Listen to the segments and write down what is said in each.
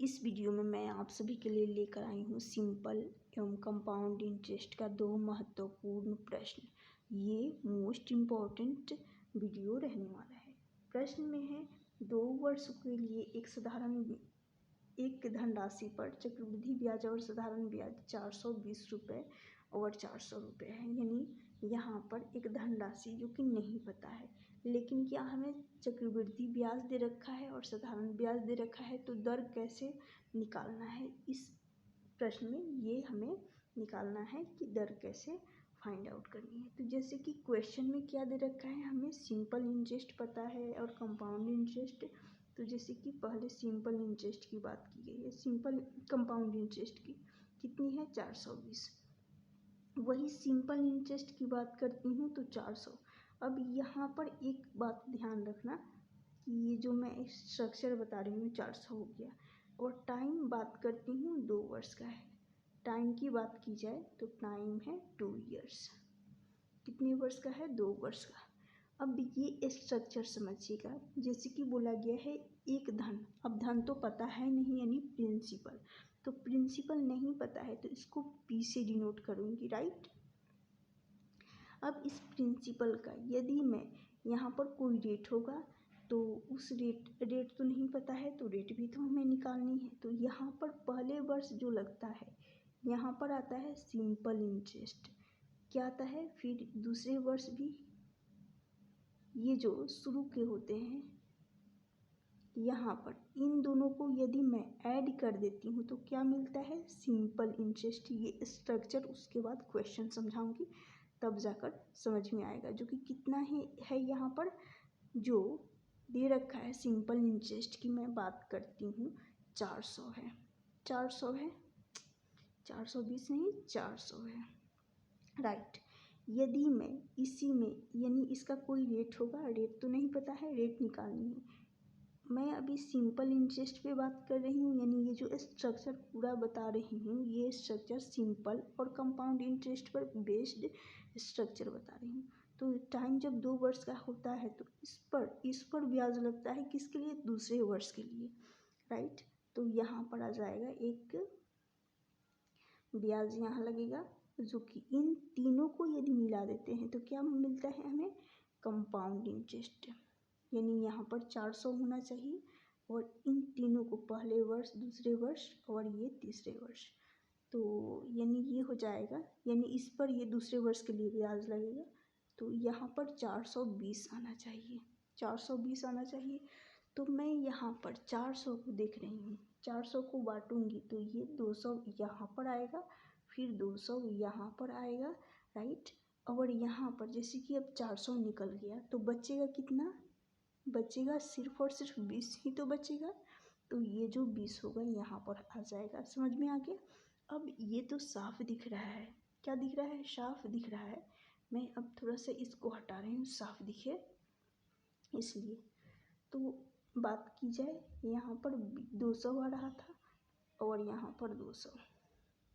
इस वीडियो में मैं आप सभी के लिए लेकर आई हूँ सिंपल एवं कंपाउंड इंटरेस्ट का 2 महत्वपूर्ण प्रश्न। ये मोस्ट इम्पॉर्टेंट वीडियो रहने वाला है। प्रश्न में है 2 वर्षों के लिए एक धनराशि पर चक्रवृद्धि ब्याज और साधारण ब्याज 420 रुपये और 400 रुपये है। यानी यहाँ पर एक धनराशि जो कि नहीं पता है, लेकिन क्या हमें चक्रवृद्धि ब्याज दे रखा है और साधारण ब्याज दे रखा है, तो दर कैसे निकालना है इस प्रश्न में ये हमें निकालना है कि दर कैसे फाइंड आउट करनी है। तो जैसे कि क्वेश्चन में क्या दे रखा है, हमें सिंपल इंटरेस्ट पता है और कंपाउंड इंटरेस्ट। तो जैसे कि पहले सिंपल इंटरेस्ट की बात की गई है, सिंपल कंपाउंड इंटरेस्ट की कितनी है 420। वही सिंपल इंटरेस्ट की बात करती हूँ तो 400। अब यहाँ पर एक बात ध्यान रखना कि ये जो मैं स्ट्रक्चर बता रही हूँ 400 हो गया, और टाइम बात करती हूँ 2 वर्ष का है। टाइम की बात की जाए तो टाइम है 2 ईयर्स। कितने वर्ष का है 2 वर्ष का। अब ये स्ट्रक्चर समझिएगा, जैसे कि बोला गया है एक धन। अब धन तो पता है नहीं, यानी प्रिंसिपल। तो प्रिंसिपल नहीं पता है तो इसको पी से डिनोट करूँगी, राइट। अब इस प्रिंसिपल का यदि मैं यहाँ पर कोई रेट होगा तो उस रेट तो नहीं पता है, तो रेट भी तो हमें निकालनी है। तो यहाँ पर पहले वर्ष जो लगता है, यहाँ पर आता है सिंपल इंटरेस्ट। क्या आता है फिर दूसरे वर्ष भी, ये जो शुरू के होते हैं, यहाँ पर इन दोनों को यदि मैं ऐड कर देती हूँ तो क्या मिलता है सिंपल इंटरेस्ट। ये स्ट्रक्चर उसके बाद क्वेश्चन समझाऊंगी, तब जाकर समझ में आएगा। जो कि कितना है यहाँ पर जो दे रखा है सिंपल इंटरेस्ट की मैं बात करती हूँ 400 है। 400 है, 420 नहीं 400 है, राइट। यदि मैं इसी में, यानी इसका कोई रेट होगा, रेट तो नहीं पता है, रेट निकालनी है। मैं अभी सिंपल इंटरेस्ट पे बात कर रही हूँ, यानी ये जो स्ट्रक्चर पूरा बता रही हूँ, ये स्ट्रक्चर सिंपल और कंपाउंड इंटरेस्ट पर बेस्ड स्ट्रक्चर बता रही हूँ। तो टाइम जब 2 वर्ष का होता है तो इस पर ब्याज लगता है, किसके लिए, दूसरे वर्ष के लिए, राइट। तो यहाँ पर आ जाएगा एक ब्याज यहाँ लगेगा, जो कि इन तीनों को यदि मिला देते हैं तो क्या मिलता है हमें, कंपाउंड इंटरेस्ट। यानी यहाँ पर 400 होना चाहिए और इन तीनों को पहले वर्ष, दूसरे वर्ष और ये तीसरे वर्ष, तो यानी ये हो जाएगा। यानी इस पर ये दूसरे वर्ष के लिए ब्याज लगेगा, तो यहाँ पर 420 आना चाहिए, 420 आना चाहिए। तो मैं यहाँ पर 400 को देख रही हूँ, 400 को बांटूंगी तो ये 200 यहाँ पर आएगा, फिर 200 यहाँ पर आएगा, राइट। और यहाँ पर जैसे कि अब 400 निकल गया तो बचेगा कितना, बचेगा सिर्फ और सिर्फ 20 ही तो बचेगा। तो ये जो 20 होगा यहाँ पर आ जाएगा। समझ में आ गया। अब ये तो साफ दिख रहा है, क्या दिख रहा है, साफ दिख रहा है। मैं अब थोड़ा सा इसको हटा रही हूँ साफ दिखे इसलिए। तो बात की जाए, यहाँ पर 200 आ रहा था और यहाँ पर 200,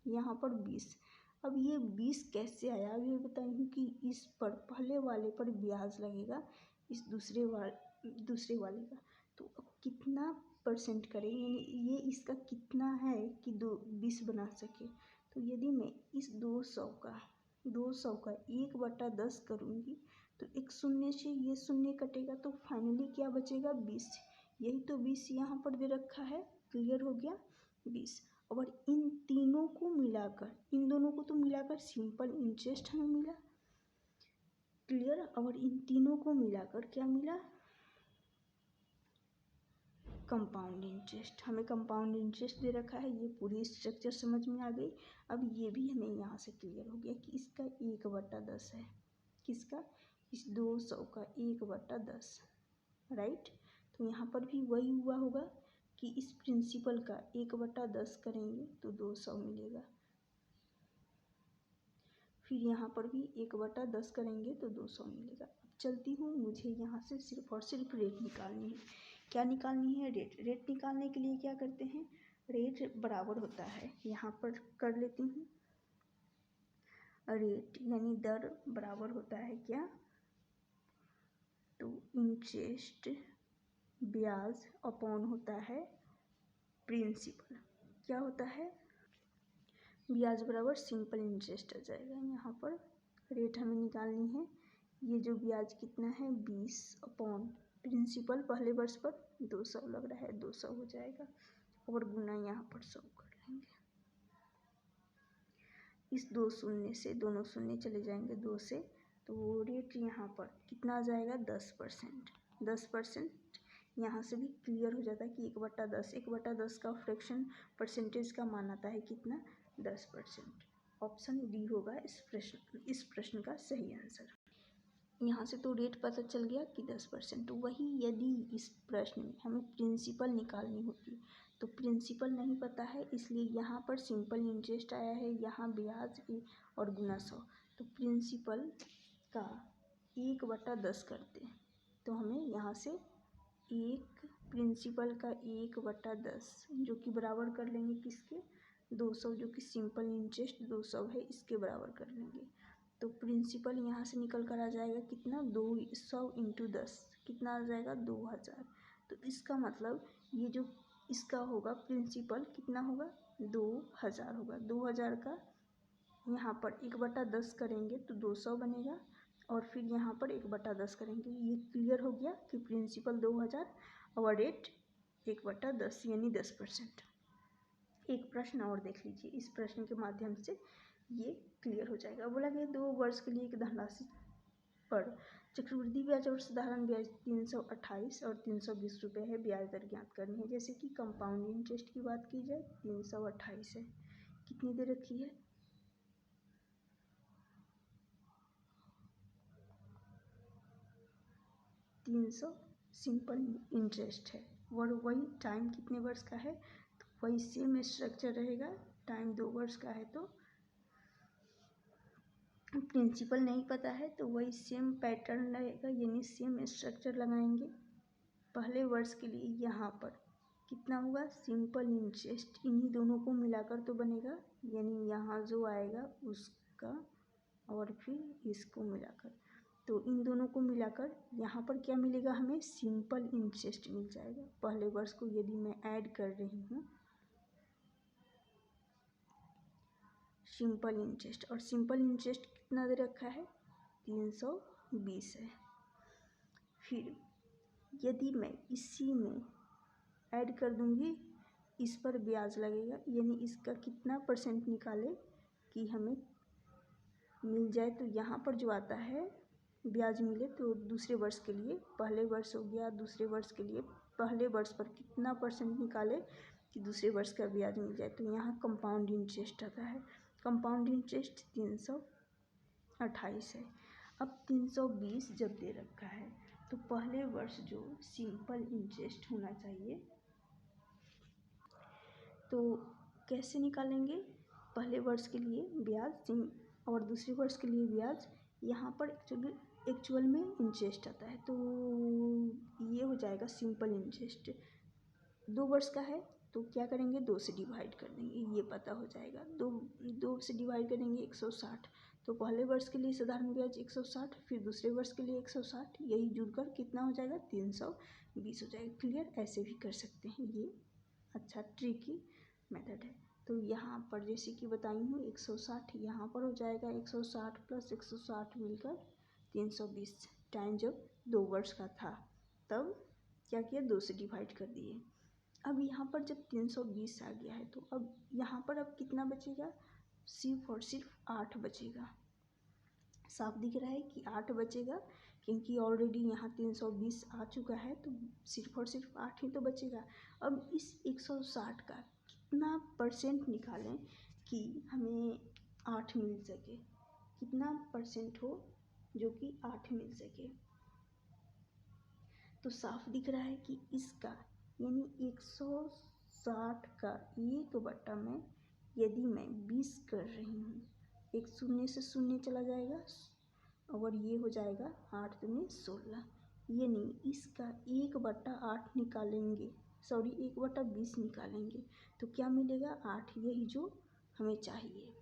यहाँ पर 20। अब ये 20 कैसे आया, अब ये बताऊँ कि इस पर पहले वाले पर ब्याज लगेगा, इस दूसरे वाले का। तो अब कितना परसेंट करें, यानी ये इसका कितना है कि 20 बना सके। तो यदि मैं इस 200 का 1/10 करूँगी तो एक शून्य से ये शून्य कटेगा, तो फाइनली क्या बचेगा 20। यही तो 20 यहाँ पर दे रखा है, क्लियर हो गया 20। और इन तीनों को मिलाकर, इन दोनों को तो मिलाकर सिंपल इंटरेस्ट हमें मिला, क्लियर। और इन तीनों को मिलाकर क्या मिला, कंपाउंड इंटरेस्ट। हमें कंपाउंड इंटरेस्ट दे रखा है, ये पूरी स्ट्रक्चर समझ में आ गई। अब ये भी हमें यहाँ से क्लियर हो गया कि इसका 1/10 है, किसका, इस 200 का 1/10, राइट। तो यहाँ पर भी वही हुआ होगा कि इस प्रिंसिपल का 1/10 करेंगे तो 200 मिलेगा, फिर यहाँ पर भी 1/10 करेंगे तो 200 मिलेगा। अब चलती हूँ, मुझे यहाँ से सिर्फ और सिर्फ रेट निकालनी है। क्या निकालनी है, रेट। रेट निकालने के लिए क्या करते हैं, रेट बराबर होता है, यहाँ पर कर लेती हूँ, रेट यानी दर बराबर होता है क्या, तो इंटरेस्ट ब्याज अपॉन होता है प्रिंसिपल क्या होता है, ब्याज बराबर सिंपल इंटरेस्ट आ जाएगा। यहाँ पर रेट हमें निकालनी है, ये जो ब्याज कितना है 20 अपॉन प्रिंसिपल पहले वर्ष पर 200 लग रहा है, 200 हो जाएगा और गुना यहाँ पर 100 कर लेंगे। इस 2 शून्य से दोनों शून्य चले जाएंगे 2 से, तो रेट यहाँ पर कितना आ जाएगा 10%। 10% यहाँ से भी क्लियर हो जाता है कि 1/10, 1/10 का फ्रैक्शन परसेंटेज का मान आता है कितना 10%। ऑप्शन डी होगा इस प्रश्न का सही आंसर। यहाँ से तो रेट पता चल गया कि 10%। वही यदि इस प्रश्न में हमें प्रिंसिपल निकालनी होती तो प्रिंसिपल नहीं पता है, इसलिए यहाँ पर सिंपल इंटरेस्ट आया है, यहाँ ब्याज और गुना 100, तो प्रिंसिपल का 1/10 करते तो हमें यहाँ से प्रिंसिपल का 1/10 जो कि बराबर कर लेंगे किसके 200, जो कि सिंपल इंटरेस्ट 200 है, इसके बराबर कर लेंगे। तो प्रिंसिपल यहाँ से निकल कर आ जाएगा कितना 200 × 10 कितना आ जाएगा 2000। तो इसका मतलब ये जो इसका होगा प्रिंसिपल कितना होगा 2000 होगा। 2000 का यहाँ पर 1/10 करेंगे तो 200 बनेगा और फिर यहाँ पर 1/10 करेंगे। ये क्लियर हो गया कि प्रिंसिपल 2000 और रेट 1/10 यानी 10%। एक प्रश्न और देख लीजिए, इस प्रश्न के माध्यम से ये क्लियर हो जाएगा। बोला गया 2 वर्ष के लिए एक धनराशि पर चक्रवृद्धि ब्याज और साधारण ब्याज 328 और 320 रुपये है, ब्याज दर ज्ञात करनी है। जैसे कि कंपाउंड इंटरेस्ट की बात की जाए 328 है, कितनी दे रखी है 300 सिंपल इंटरेस्ट है और वही टाइम कितने वर्ष का है, तो वही सेम स्ट्रक्चर रहेगा। टाइम 2 वर्ष का है तो प्रिंसिपल नहीं पता है तो वही सेम पैटर्न रहेगा, यानी सेम स्ट्रक्चर लगाएंगे। पहले वर्ष के लिए यहाँ पर कितना हुआ सिंपल इंटरेस्ट, इन्हीं दोनों को मिलाकर तो बनेगा, यानी यहाँ जो आएगा उसका और फिर इसको मिलाकर, तो इन दोनों को मिलाकर यहाँ पर क्या मिलेगा हमें सिंपल इंटरेस्ट मिल जाएगा। पहले वर्ष को यदि मैं ऐड कर रही हूँ सिंपल इंटरेस्ट, और सिंपल इंटरेस्ट कितना दे रखा है 320 है। फिर यदि मैं इसी में ऐड कर दूँगी इस पर ब्याज लगेगा, यानी इसका कितना परसेंट निकाले कि हमें मिल जाए, तो यहाँ पर जो आता है ब्याज मिले तो दूसरे वर्ष के लिए पहले वर्ष हो गया, दूसरे वर्ष के लिए पहले वर्ष पर कितना परसेंट निकाले कि दूसरे वर्ष का ब्याज मिल जाए, तो यहाँ कंपाउंड इंटरेस्ट आता है। कंपाउंड इंटरेस्ट 328 है। अब 320 जब दे रखा है तो पहले वर्ष जो सिंपल इंटरेस्ट होना चाहिए तो कैसे निकालेंगे, पहले वर्ष के लिए ब्याज और दूसरे वर्ष के लिए ब्याज, यहाँ पर एक्चुअल में इंटरेस्ट आता है तो ये हो जाएगा सिंपल इंटरेस्ट। 2 वर्ष का है तो क्या करेंगे 2 से डिवाइड कर देंगे, ये पता हो जाएगा। 2 से डिवाइड करेंगे 160, तो पहले वर्ष के लिए साधारण ब्याज 160, फिर दूसरे वर्ष के लिए 160, यही जुड़कर कितना हो जाएगा 320 हो जाएगा। क्लियर, ऐसे भी कर सकते हैं, ये अच्छा ट्रिकी मेथड है। तो यहाँ पर जैसे कि बताई हूँ 160 यहाँ पर हो जाएगा 160 + 160 मिलकर 320। टाइम जब 2 वर्ष का था तब क्या किया 2 से डिवाइड कर दिए। अब यहाँ पर जब 320 आ गया है तो अब यहाँ पर अब कितना बचेगा, सिर्फ और सिर्फ 8 बचेगा। साफ दिख रहा है कि 8 बचेगा, क्योंकि ऑलरेडी यहाँ 320 आ चुका है तो सिर्फ और सिर्फ 8 ही तो बचेगा। अब इस 160 का कितना परसेंट निकालें कि हमें 8 मिल सके, कितना परसेंट हो जो कि 8 मिल सके, तो साफ दिख रहा है कि इसका यानी 160 का 1/, में यदि मैं 20 कर रही हूँ, एक शून्य से शून्य चला जाएगा और ये हो जाएगा 8 दूनी 16, यानी इसका 1/8 निकालेंगे, सॉरी 1/20 निकालेंगे तो क्या मिलेगा 8, यही जो हमें चाहिए।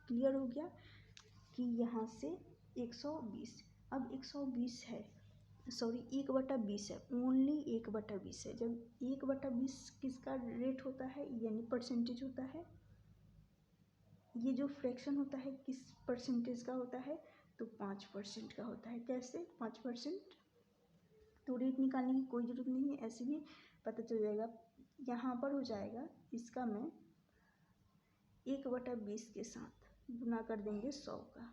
क्लियर हो गया कि यहाँ से 120, अब 120 है सॉरी 1/20 है, ओनली 1/20 है। जब 1/20 किसका रेट होता है यानी परसेंटेज होता है, ये जो फ्रैक्शन होता है किस परसेंटेज का होता है, तो 5% का होता है। कैसे 5%? तो रेट निकालने की कोई ज़रूरत नहीं है, ऐसे ही पता चल जाएगा। यहाँ पर हो जाएगा, इसका मैं 1/20 के साथ गुना कर देंगे 100 का,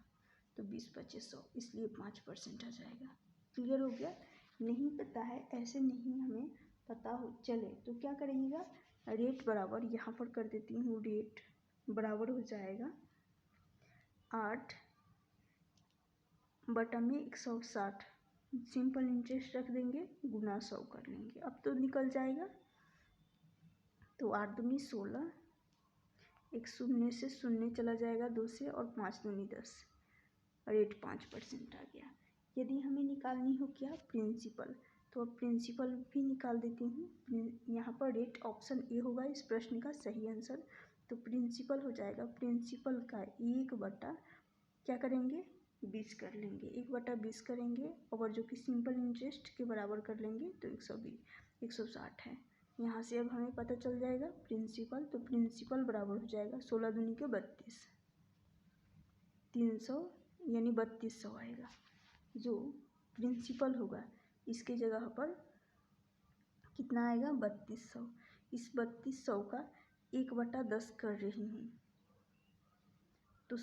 तो 20/25 100, इसलिए 5% आ जाएगा। क्लियर हो गया? नहीं पता है, ऐसे नहीं हमें पता हो चले तो क्या करेंगे, रेट बराबर यहाँ पर कर देती हूँ, रेट बराबर हो जाएगा 8/160, सिंपल इंटरेस्ट रख देंगे, गुना 100 कर लेंगे। अब तो निकल जाएगा, तो 8 दूनी 16, एक शून्य से शून्य चला जाएगा 2 से, और 5 दूनी 10, रेट 5% आ गया। यदि हमें निकालनी हो क्या, प्रिंसिपल, तो अब प्रिंसिपल भी निकाल देती हूँ। यहाँ पर रेट ऑप्शन ए होगा इस प्रश्न का सही आंसर। तो प्रिंसिपल हो जाएगा, प्रिंसिपल का 1/, क्या करेंगे 20 कर लेंगे, 1/20 करेंगे, और जो कि सिंपल इंटरेस्ट के बराबर कर लेंगे, तो 160 है। यहाँ से अब हमें पता चल जाएगा प्रिंसिपल, तो प्रिंसिपल बराबर हो जाएगा 16 दूनी के 32, 300 यानी 3200 आएगा। जो प्रिंसिपल होगा इसके जगह पर कितना आएगा, 3200। इस 3200 का 1/10 कर रही हूँ, तो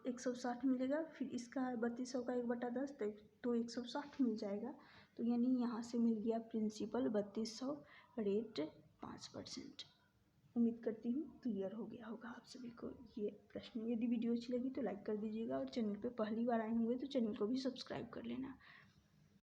160 मिलेगा। फिर इसका 3200 का 1/10, तो 160 मिल जाएगा। तो यानी यहाँ से मिल गया प्रिंसिपल 3200, रेट 5%। उम्मीद करती हूँ क्लियर हो गया होगा आप सभी को ये प्रश्न। यदि वीडियो अच्छी लगी तो लाइक कर दीजिएगा, और चैनल पे पहली बार आए होंगे तो चैनल को भी सब्सक्राइब कर लेना।